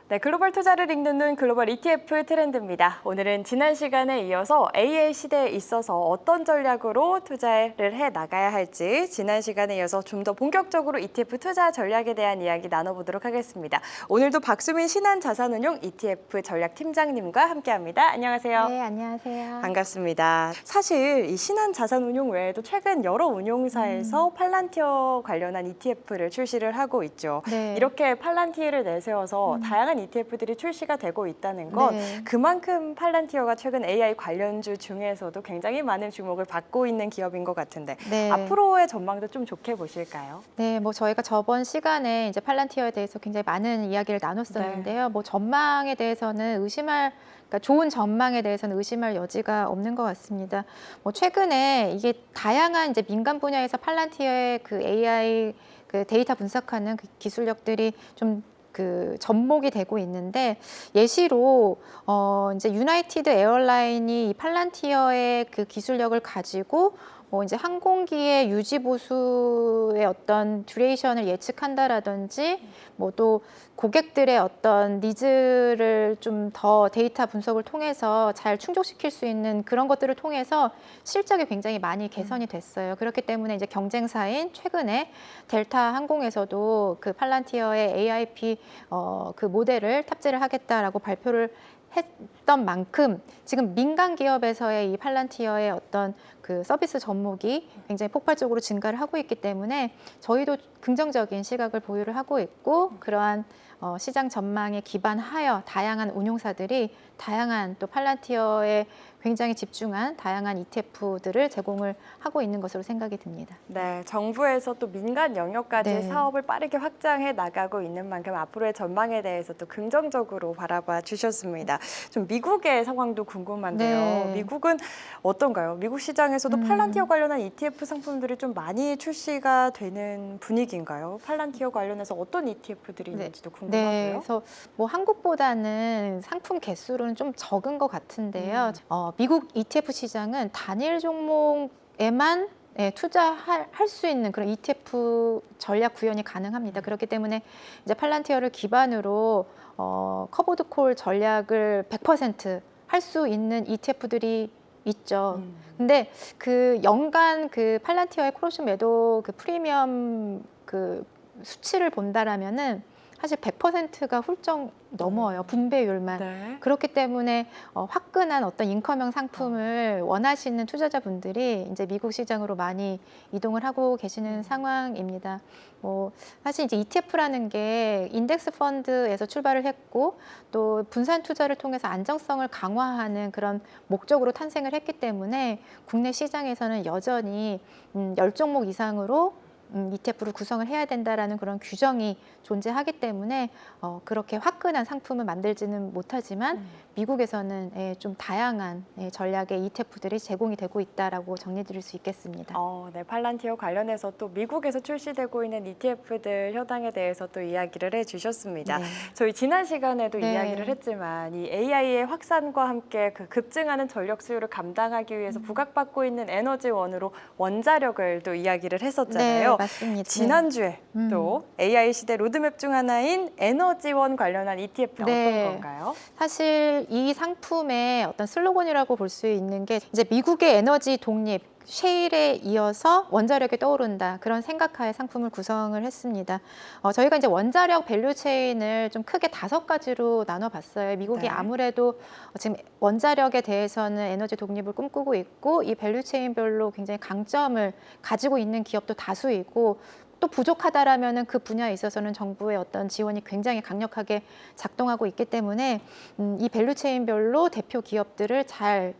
네, 글로벌 투자를 읽는 눈 글로벌 ETF 트렌드입니다. 오늘은 지난 시간에 이어서 AI 시대에 있어서 어떤 전략으로 투자를 해 나가야 할지 지난 시간에 이어서 좀 더 본격적으로 ETF 투자 전략에 대한 이야기 나눠보도록 하겠습니다. 오늘도 박수민 신한자산운용 ETF 전략팀장님과 함께합니다. 안녕하세요. 네, 안녕하세요. 반갑습니다. 사실 이 신한자산운용 외에도 최근 여러 운용사에서 팔란티어 관련한 ETF를 출시를 하고 있죠. 네. 이렇게 팔란티어를 내세워서 다양한 ETF들이 출시가 되고 있다는 건 네. 그만큼 팔란티어가 최근 AI 관련주 중에서도 굉장히 많은 주목을 받고 있는 기업인 것 같은데 네. 앞으로의 전망도 좀 좋게 보실까요? 네, 뭐 저희가 저번 시간에 이제 팔란티어에 대해서 굉장히 많은 이야기를 나눴었는데요. 뭐 전망에 대해서는 그러니까 좋은 전망에 대해서는 의심할 여지가 없는 것 같습니다. 뭐 최근에 이게 다양한 이제 민간 분야에서 팔란티어의 그 AI 그 데이터 분석하는 그 기술력들이 좀 접목이 되고 있는데 예시로 이제 유나이티드 에어라인이 이 팔란티어의 그 기술력을 가지고 뭐 이제 항공기의 유지 보수의 어떤 듀레이션을 예측한다라든지 뭐 또 고객들의 어떤 니즈를 좀 더 데이터 분석을 통해서 잘 충족시킬 수 있는 그런 것들을 통해서 실적이 굉장히 많이 개선이 됐어요. 그렇기 때문에 이제 경쟁사인 최근에 델타 항공에서도 그 팔란티어의 AIP 그 모델을 탑재를 하겠다라고 발표를 했던 만큼 지금 민간 기업에서의 이 팔란티어의 어떤 그 서비스 접목이 굉장히 폭발적으로 증가를 하고 있기 때문에 저희도 긍정적인 시각을 보유를 하고 있고 그러한 시장 전망에 기반하여 다양한 운용사들이 다양한 또 팔란티어에 굉장히 집중한 다양한 ETF들을 제공을 하고 있는 것으로 생각이 듭니다. 네, 정부에서 또 민간 영역까지 네. 사업을 빠르게 확장해 나가고 있는 만큼 앞으로의 전망에 대해서 또 긍정적으로 바라봐 주셨습니다. 좀 미국의 상황도 궁금한데요. 네. 미국은 어떤가요? 미국 시장에서도 팔란티어 관련한 ETF 상품들이 좀 많이 출시가 되는 분위기인가요? 팔란티어 관련해서 어떤 ETF들이 있는지도 네, 궁금하고요. 그래서 뭐 한국보다는 상품 개수로는 좀 적은 것 같은데요. 미국 ETF 시장은 단일 종목에만 투자할 수 있는 그런 ETF 전략 구현이 가능합니다. 그렇기 때문에 이제 팔란티어를 기반으로 커버드 콜 전략을 100% 할 수 있는 ETF들이 있죠. 근데 그 연간 그 팔란티어의 크로스 매도 그 프리미엄 그 수치를 본다라면은 사실 100%가 훌쩍 넘어요. 분배율만. 네. 그렇기 때문에 화끈한 어떤 잉커명 상품을 원하시는 투자자분들이 이제 미국 시장으로 많이 이동을 하고 계시는 상황입니다. 뭐 사실 이제 ETF라는 게 인덱스 펀드에서 출발을 했고 또 분산 투자를 통해서 안정성을 강화하는 그런 목적으로 탄생을 했기 때문에 국내 시장에서는 여전히 10종목 이상으로 ETF를 구성을 해야 된다라는 그런 규정이 존재하기 때문에 그렇게 화끈한 상품을 만들지는 못하지만 미국에서는 좀 다양한 전략의 ETF들이 제공이 되고 있다라고 정리드릴 수 있겠습니다. 네, 팔란티어 관련해서 또 미국에서 출시되고 있는 ETF들 현황에 대해서 또 이야기를 해주셨습니다. 네. 저희 지난 시간에도 네. 이야기를 했지만 이 AI의 확산과 함께 그 급증하는 전력 수요를 감당하기 위해서 부각받고 있는 에너지원으로 원자력을 또 이야기를 했었잖아요. 네, 맞습니다. 지난주에 또 AI 시대 로드맵 중 하나인 에너지원 관련한 ETF 네. 어떤 건가요? 사실 이 상품의 어떤 슬로건이라고 볼 수 있는 게 이제 미국의 에너지 독립, 셰일에 이어서 원자력이 떠오른다 그런 생각하에 상품을 구성을 했습니다. 저희가 이제 원자력 밸류 체인을 좀 크게 5가지로 나눠봤어요. 미국이 네. 아무래도 지금 원자력에 대해서는 에너지 독립을 꿈꾸고 있고 이 밸류 체인별로 굉장히 강점을 가지고 있는 기업도 다수이고 또 부족하다라면은 그 분야에 있어서는 정부의 어떤 지원이 굉장히 강력하게 작동하고 있기 때문에 이 밸류 체인별로 대표 기업들을 잘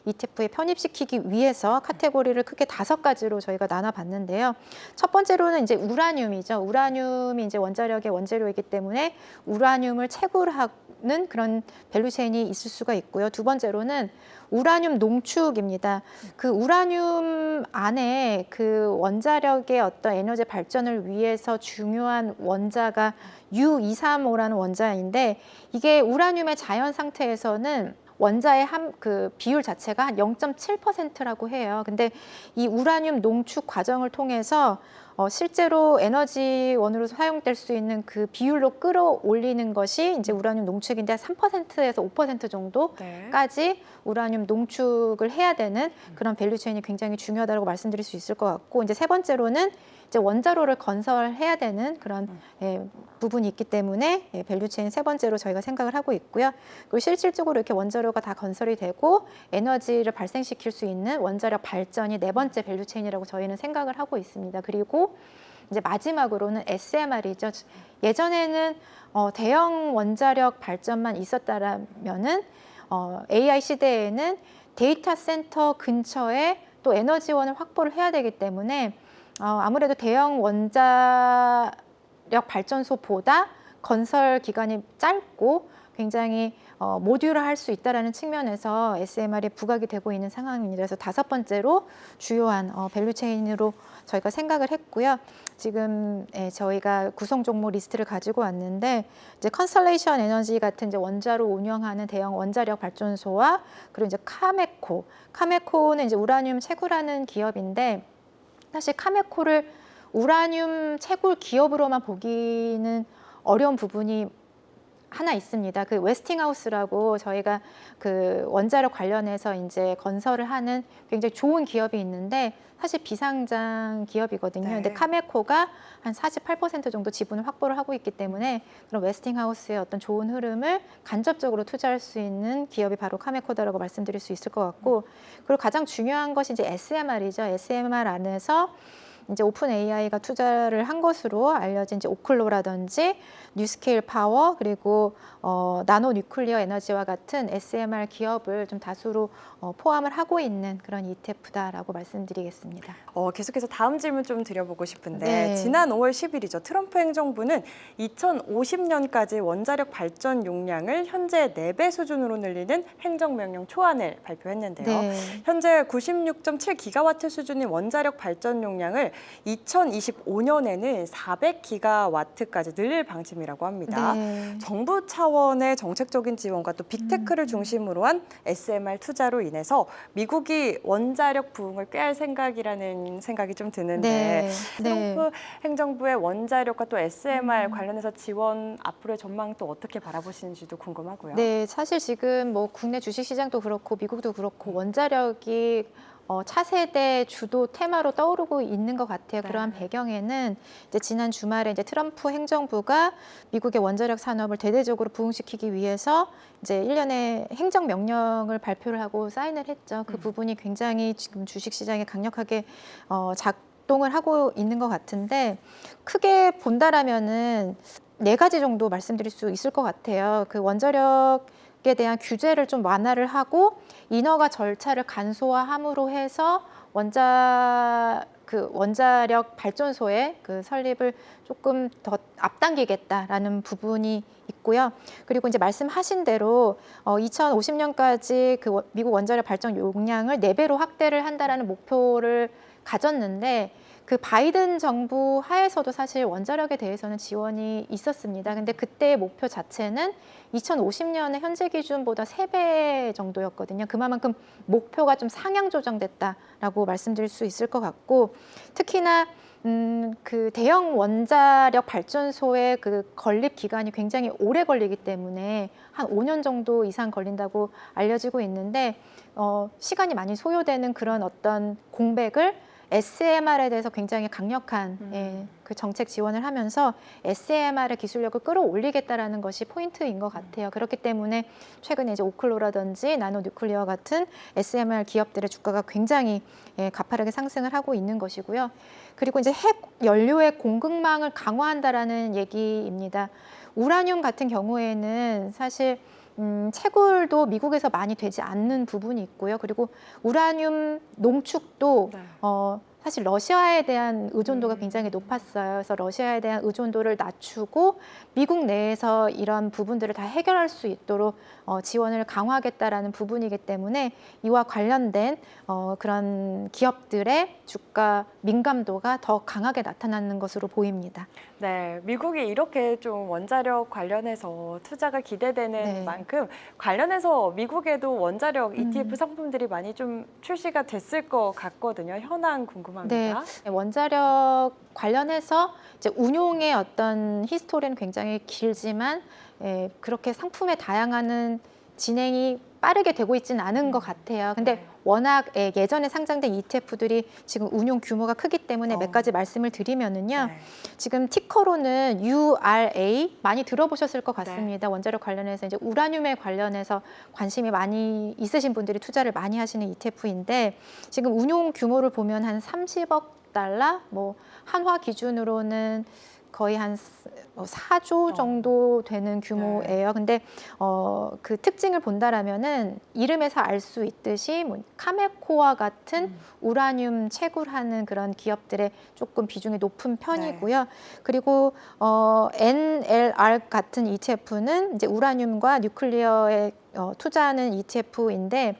ETF에 편입시키기 위해서 카테고리를 크게 5가지로 저희가 나눠봤는데요. 첫 번째로는 이제 우라늄이죠. 우라늄이 이제 원자력의 원재료이기 때문에 우라늄을 채굴하는 그런 밸류 체인이 있을 수가 있고요. 두 번째로는 우라늄 농축입니다. 그 우라늄 안에 그 원자력의 어떤 에너지 발전을 위해서 중요한 원자가 U235라는 원자인데 이게 우라늄의 자연 상태에서는 원자의 그 비율 자체가 한 0.7%라고 해요. 근데 이 우라늄 농축 과정을 통해서 실제로 에너지원으로 사용될 수 있는 그 비율로 끌어올리는 것이 이제 우라늄 농축인데 3%에서 5% 정도까지 우라늄 농축을 해야 되는 그런 밸류체인이 굉장히 중요하다고 말씀드릴 수 있을 것 같고, 이제 세 번째로는 이제 원자로를 건설해야 되는 그런 부분이 있기 때문에 밸류체인 세 번째로 저희가 생각을 하고 있고요. 그리고 실질적으로 이렇게 원자로가 다 건설이 되고 에너지를 발생시킬 수 있는 원자력 발전이 네 번째 밸류체인이라고 저희는 생각을 하고 있습니다. 그리고 이제 마지막으로는 SMR이죠. 예전에는 대형 원자력 발전만 있었다라면은 AI 시대에는 데이터 센터 근처에 또 에너지원을 확보를 해야 되기 때문에 아무래도 대형 원자력 발전소보다 건설 기간이 짧고 굉장히 모듈화할 수 있다는 측면에서 SMR이 부각이 되고 있는 상황입니다. 그래서 다섯 번째로 주요한 밸류체인으로 저희가 생각을 했고요. 지금 저희가 구성 종목 리스트를 가지고 왔는데 이제 컨스텔레이션 에너지 같은 이제 원자로 운영하는 대형 원자력 발전소와 그리고 이제 카메코는 이제 우라늄 채굴하는 기업인데, 사실 카메코를 우라늄 채굴 기업으로만 보기는 어려운 부분이 하나 있습니다. 그 웨스팅하우스라고 저희가 그 원자력 관련해서 이제 건설을 하는 굉장히 좋은 기업이 있는데 사실 비상장 기업이거든요. 근데 카메코가 한 48% 정도 지분을 확보를 하고 있기 때문에 그런 웨스팅하우스의 어떤 좋은 흐름을 간접적으로 투자할 수 있는 기업이 바로 카메코다라고 말씀드릴 수 있을 것 같고, 그리고 가장 중요한 것이 이제 SMR이죠. SMR 안에서 이제 오픈 AI가 투자를 한 것으로 알려진 이제 오클로라든지 뉴스케일 파워 그리고 나노 뉴클리어 에너지와 같은 SMR 기업을 좀 다수로 포함을 하고 있는 그런 ETF다라고 말씀드리겠습니다. 계속해서 다음 질문 좀 드려보고 싶은데 지난 5월 10일이죠. 트럼프 행정부는 2050년까지 원자력 발전 용량을 현재 4배 수준으로 늘리는 행정명령 초안을 발표했는데요. 현재 96.7기가와트 수준인 원자력 발전 용량을 2025년에는 400기가와트까지 늘릴 방침이라고 합니다. 정부 차원의 정책적인 지원과 또 빅테크를 중심으로 한 SMR 투자로 인해서 미국이 원자력 부흥을 꾀할 생각이라는 생각이 좀 드는데 트럼프 행정부의 원자력과 또 SMR 관련해서 지원 앞으로의 전망 또 어떻게 바라보시는지도 궁금하고요. 네, 사실 지금 뭐 국내 주식시장도 그렇고 미국도 그렇고 원자력이 차세대 주도 테마로 떠오르고 있는 것 같아요. 그러한 배경에는 이제 지난 주말에 이제 트럼프 행정부가 미국의 원자력 산업을 대대적으로 부흥시키기 위해서 이제 일련의 행정명령을 발표를 하고 사인을 했죠. 그 부분이 굉장히 지금 주식시장에 강력하게 작동을 하고 있는 것 같은데, 크게 본다라면은 4가지 정도 말씀드릴 수 있을 것 같아요. 그 원자력에 대한 규제를 좀 완화를 하고 인허가 절차를 간소화함으로 해서 원자력 발전소의 그 설립을 조금 더 앞당기겠다라는 부분이 있고요. 그리고 이제 말씀하신 대로 2050년까지 그 미국 원자력 발전 용량을 4배로 확대를 한다라는 목표를 가졌는데, 그 바이든 정부 하에서도 사실 원자력에 대해서는 지원이 있었습니다. 근데 그때의 목표 자체는 2050년에 현재 기준보다 3배 정도였거든요. 그만큼 목표가 좀 상향 조정됐다라고 말씀드릴 수 있을 것 같고, 특히나 그 대형 원자력 발전소의 그 건립 기간이 굉장히 오래 걸리기 때문에 한 5년 정도 이상 걸린다고 알려지고 있는데, 시간이 많이 소요되는 그런 어떤 공백을 SMR에 대해서 굉장히 강력한 그 정책 지원을 하면서 SMR의 기술력을 끌어올리겠다라는 것이 포인트인 것 같아요. 그렇기 때문에 최근에 이제 오클로라든지 나노 뉴클리어 같은 SMR 기업들의 주가가 굉장히 가파르게 상승을 하고 있는 것이고요. 그리고 이제 핵 연료의 공급망을 강화한다라는 얘기입니다. 우라늄 같은 경우에는 사실 채굴도 미국에서 많이 되지 않는 부분이 있고요. 그리고 우라늄 농축도 사실 러시아에 대한 의존도가 굉장히 높았어요. 그래서 러시아에 대한 의존도를 낮추고 미국 내에서 이런 부분들을 다 해결할 수 있도록 지원을 강화하겠다라는 부분이기 때문에 이와 관련된 그런 기업들의 주가 민감도가 더 강하게 나타나는 것으로 보입니다. 네, 미국이 이렇게 좀 원자력 관련해서 투자가 기대되는 만큼 관련해서 미국에도 원자력 ETF 상품들이 많이 좀 출시가 됐을 것 같거든요. 현황 궁금합니다. 궁금합니다. 네, 원자력 관련해서 이제 운용의 어떤 히스토리는 굉장히 길지만 그렇게 상품의 다양한 진행이 빠르게 되고 있지는 않은 것 같아요. 근데 네. 워낙 예전에 상장된 ETF들이 지금 운용 규모가 크기 때문에 몇 가지 말씀을 드리면은요. 네. 지금 티커로는 URA 많이 들어보셨을 것 같습니다. 원자력 관련해서 이제 우라늄에 관련해서 관심이 많이 있으신 분들이 투자를 많이 하시는 ETF인데 지금 운용 규모를 보면 한 30억 달러, 뭐 한화 기준으로는 거의 한 4조 정도 되는 규모예요. 근데 그 특징을 본다라면은 이름에서 알 수 있듯이 뭐 카메코와 같은 우라늄 채굴하는 그런 기업들의 조금 비중이 높은 편이고요. 그리고 NLR 같은 ETF는 이제 우라늄과 뉴클리어에 투자하는 ETF인데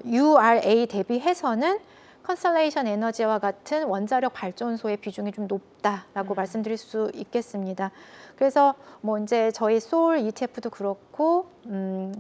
URA 대비해서는 컨스텔레이션 에너지와 같은 원자력 발전소의 비중이 좀 높다라고 말씀드릴 수 있겠습니다. 그래서 뭐 이제 저희 소울 ETF도 그렇고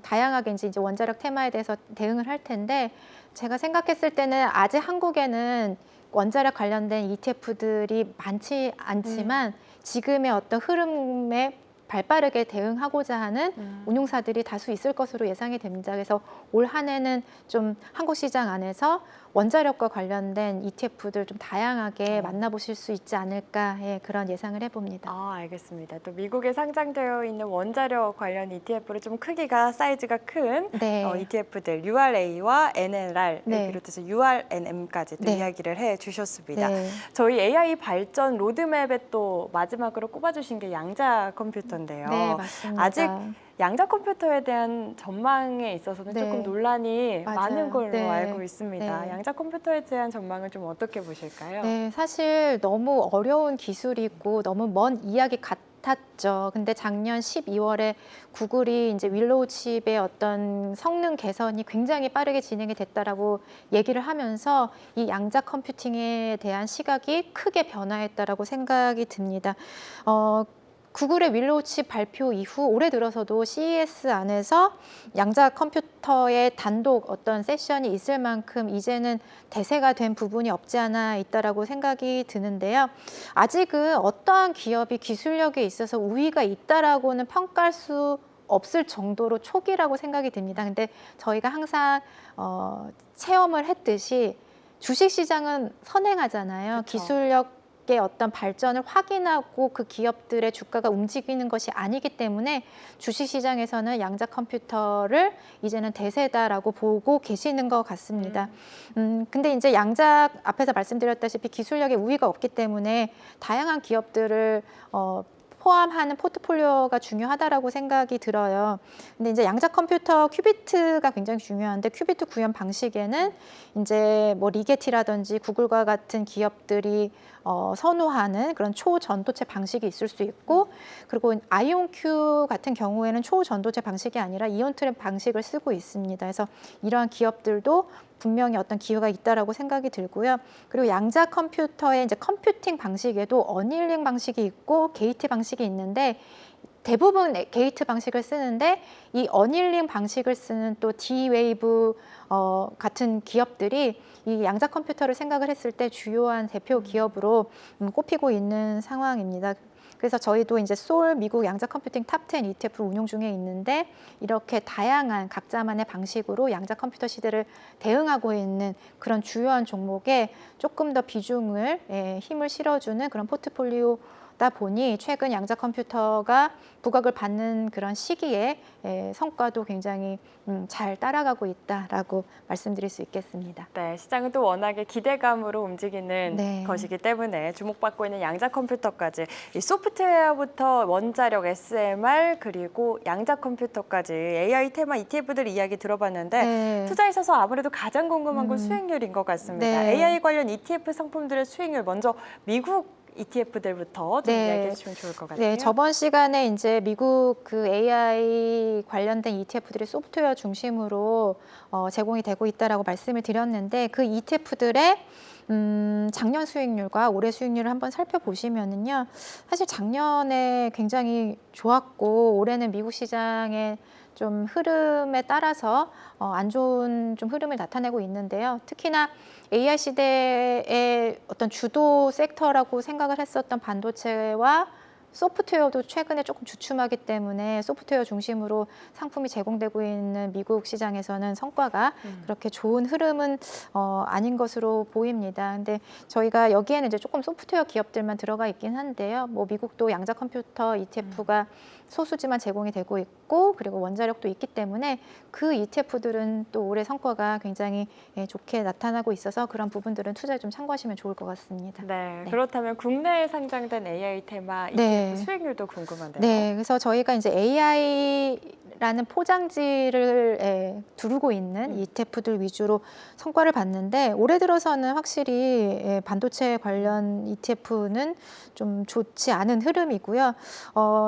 다양하게 이제 원자력 테마에 대해서 대응을 할 텐데 제가 생각했을 때는 아직 한국에는 원자력 관련된 ETF들이 많지 않지만 지금의 어떤 흐름에 발빠르게 대응하고자 하는 운용사들이 다수 있을 것으로 예상이 됩니다. 그래서 올 한 해는 좀 한국 시장 안에서 원자력과 관련된 ETF들 좀 다양하게 만나보실 수 있지 않을까 그런 예상을 해봅니다. 알겠습니다. 또 미국에 상장되어 있는 원자력 관련 ETF로 좀 크기가 사이즈가 큰 ETF들 URA와 NLR을 비롯해서 URNM까지 또 이야기를 해주셨습니다. 저희 AI 발전 로드맵에 또 마지막으로 꼽아주신 게 양자 컴퓨터인데요. 네, 맞습니다. 아직 양자 컴퓨터에 대한 전망에 있어서는 조금 논란이 많은 걸로 알고 있습니다. 양자 컴퓨터에 대한 전망을 좀 어떻게 보실까요? 네, 사실 너무 어려운 기술이고 너무 먼 이야기 같았죠. 근데 작년 12월에 구글이 이제 윌로우 칩의 어떤 성능 개선이 굉장히 빠르게 진행이 됐다라고 얘기를 하면서 이 양자 컴퓨팅에 대한 시각이 크게 변화했다라고 생각이 듭니다. 구글의 윌로우 칩 발표 이후 올해 들어서도 CES 안에서 양자 컴퓨터의 단독 어떤 세션이 있을 만큼 이제는 대세가 된 부분이 없지 않아 있다라고 생각이 드는데요. 아직은 어떠한 기업이 기술력에 있어서 우위가 있다라고는 평가할 수 없을 정도로 초기라고 생각이 듭니다. 근데 저희가 항상 체험을 했듯이 주식시장은 선행하잖아요. 그쵸. 기술력 어떤 발전을 확인하고 그 기업들의 주가가 움직이는 것이 아니기 때문에 주식시장에서는 양자 컴퓨터를 이제는 대세다라고 보고 계시는 것 같습니다. 근데 이제 양자 앞에서 말씀드렸다시피 기술력에 우위가 없기 때문에 다양한 기업들을 포함하는 포트폴리오가 중요하다라고 생각이 들어요. 근데 이제 양자 컴퓨터 큐비트가 굉장히 중요한데 큐비트 구현 방식에는 이제 뭐 리게티라든지 구글과 같은 기업들이 선호하는 그런 초전도체 방식이 있을 수 있고 그리고 아이온큐 같은 경우에는 초전도체 방식이 아니라 이온트랩 방식을 쓰고 있습니다. 그래서 이러한 기업들도 분명히 어떤 기회가 있다라고 생각이 들고요. 그리고 양자 컴퓨터의 이제 컴퓨팅 방식에도 어닐링 방식이 있고 게이트 방식이 있는데 대부분 게이트 방식을 쓰는데 이 어닐링 방식을 쓰는 또 D-Wave 같은 기업들이 이 양자 컴퓨터를 생각을 했을 때 주요한 대표 기업으로 꼽히고 있는 상황입니다. 그래서 저희도 이제 소울 미국 양자 컴퓨팅 탑10 ETF를 운용 중에 있는데 이렇게 다양한 각자만의 방식으로 양자 컴퓨터 시대를 대응하고 있는 그런 주요한 종목에 조금 더 비중을 힘을 실어주는 그런 포트폴리오다 보니 최근 양자 컴퓨터가 부각을 받는 그런 시기에 성과도 굉장히 잘 따라가고 있다라고 말씀드릴 수 있겠습니다. 네, 시장은 또 워낙에 기대감으로 움직이는 것이기 때문에 주목받고 있는 양자 컴퓨터까지 이 소프트웨어부터 원자력 SMR 그리고 양자 컴퓨터까지 AI 테마 ETF들 이야기 들어봤는데 투자에 있어서 아무래도 가장 궁금한 건 수익률인 것 같습니다. AI 관련 ETF 상품들의 수익률 먼저 미국 ETF들부터 좀 이야기해 주시면 좋을 것 같아요. 네, 저번 시간에 이제 미국 그 AI 관련된 ETF들이 소프트웨어 중심으로 제공이 되고 있다라고 말씀을 드렸는데 그 ETF들의 작년 수익률과 올해 수익률을 한번 살펴보시면은요. 사실 작년에 굉장히 좋았고 올해는 미국 시장의 좀 흐름에 따라서 안 좋은 좀 흐름을 나타내고 있는데요. 특히나 AI 시대의 어떤 주도 섹터라고 생각을 했었던 반도체와 소프트웨어도 최근에 조금 주춤하기 때문에 소프트웨어 중심으로 상품이 제공되고 있는 미국 시장에서는 성과가 그렇게 좋은 흐름은 아닌 것으로 보입니다. 근데 저희가 여기에는 이제 조금 소프트웨어 기업들만 들어가 있긴 한데요. 뭐 미국도 양자 컴퓨터 ETF가 소수지만 제공이 되고 있고 그리고 원자력도 있기 때문에 그 ETF들은 또 올해 성과가 굉장히 좋게 나타나고 있어서 그런 부분들은 투자에 좀 참고하시면 좋을 것 같습니다. 네, 네. 그렇다면 국내에 상장된 AI 테마 ETF 네. 수익률도 궁금한데요. 네, 그래서 저희가 이제 AI라는 포장지를 두르고 있는 ETF들 위주로 성과를 봤는데 올해 들어서는 확실히 반도체 관련 ETF는 좀 좋지 않은 흐름이고요.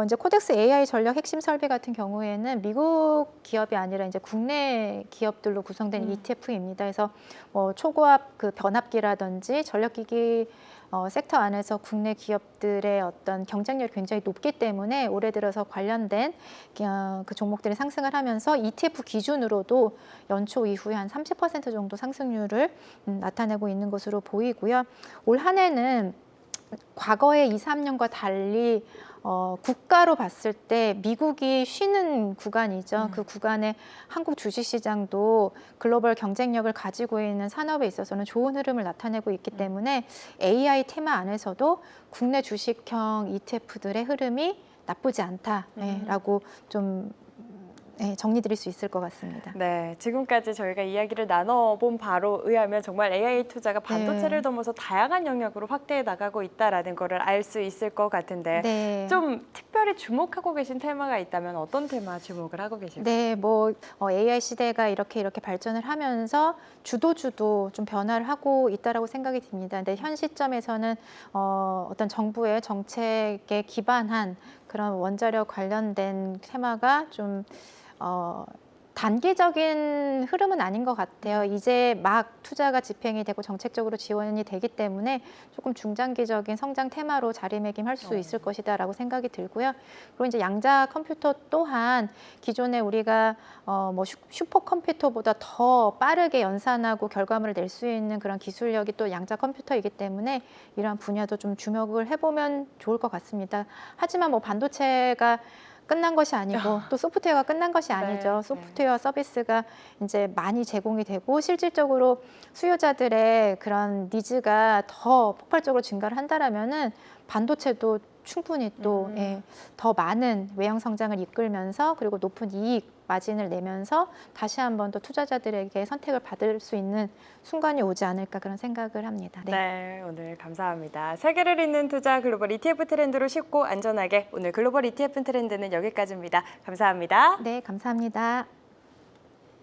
이제 코덱스 AI 전략 핵심 설비 같은 경우에는 미국 기업이 아니라 이제 국내 기업들로 구성된 ETF입니다. 그래서 뭐 초고압 그 변압기라든지 전력기기 섹터 안에서 국내 기업들의 어떤 경쟁력이 굉장히 높기 때문에 올해 들어서 관련된 그 종목들이 상승을 하면서 ETF 기준으로도 연초 이후에 한 30% 정도 상승률을 나타내고 있는 것으로 보이고요. 올 한 해는 과거의 2, 3년과 달리 국가로 봤을 때 미국이 쉬는 구간이죠. 그 구간에 한국 주식시장도 글로벌 경쟁력을 가지고 있는 산업에 있어서는 좋은 흐름을 나타내고 있기 때문에 AI 테마 안에서도 국내 주식형 ETF들의 흐름이 나쁘지 않다라고 좀 정리드릴 수 있을 것 같습니다. 네, 지금까지 저희가 이야기를 나눠본 바로 의하면 정말 AI 투자가 반도체를 넘어서 다양한 영역으로 확대해 나가고 있다라는 거를 알 수 있을 것 같은데 네. 좀 특별히 주목하고 계신 테마가 있다면 어떤 테마 주목을 하고 계실까요? 네, 뭐 AI 시대가 이렇게 발전을 하면서 주도 좀 변화를 하고 있다라고 생각이 듭니다. 근데 현 시점에서는 어떤 정부의 정책에 기반한 그런 원자력 관련된 테마가 좀 단기적인 흐름은 아닌 것 같아요. 이제 막 투자가 집행이 되고 정책적으로 지원이 되기 때문에 조금 중장기적인 성장 테마로 자리매김할 수 있을 것이다라고 생각이 들고요. 그리고 이제 양자 컴퓨터 또한 기존에 우리가 뭐 슈퍼컴퓨터보다 더 빠르게 연산하고 결과물을 낼 수 있는 그런 기술력이 또 양자 컴퓨터이기 때문에 이러한 분야도 좀 주목을 해보면 좋을 것 같습니다. 하지만 뭐 반도체가 끝난 것이 아니고 또 소프트웨어가 끝난 것이 아니죠. 소프트웨어 서비스가 이제 많이 제공이 되고 실질적으로 수요자들의 그런 니즈가 더 폭발적으로 증가를 한다라면은 반도체도 충분히 또 더 많은 외형 성장을 이끌면서 그리고 높은 이익 마진을 내면서 다시 한번 또 투자자들에게 선택을 받을 수 있는 순간이 오지 않을까 그런 생각을 합니다. 네, 오늘 감사합니다. 세계를 잇는 투자 글로벌 ETF 트렌드로 쉽고 안전하게 오늘 글로벌 ETF 트렌드는 여기까지입니다. 감사합니다. 네, 감사합니다.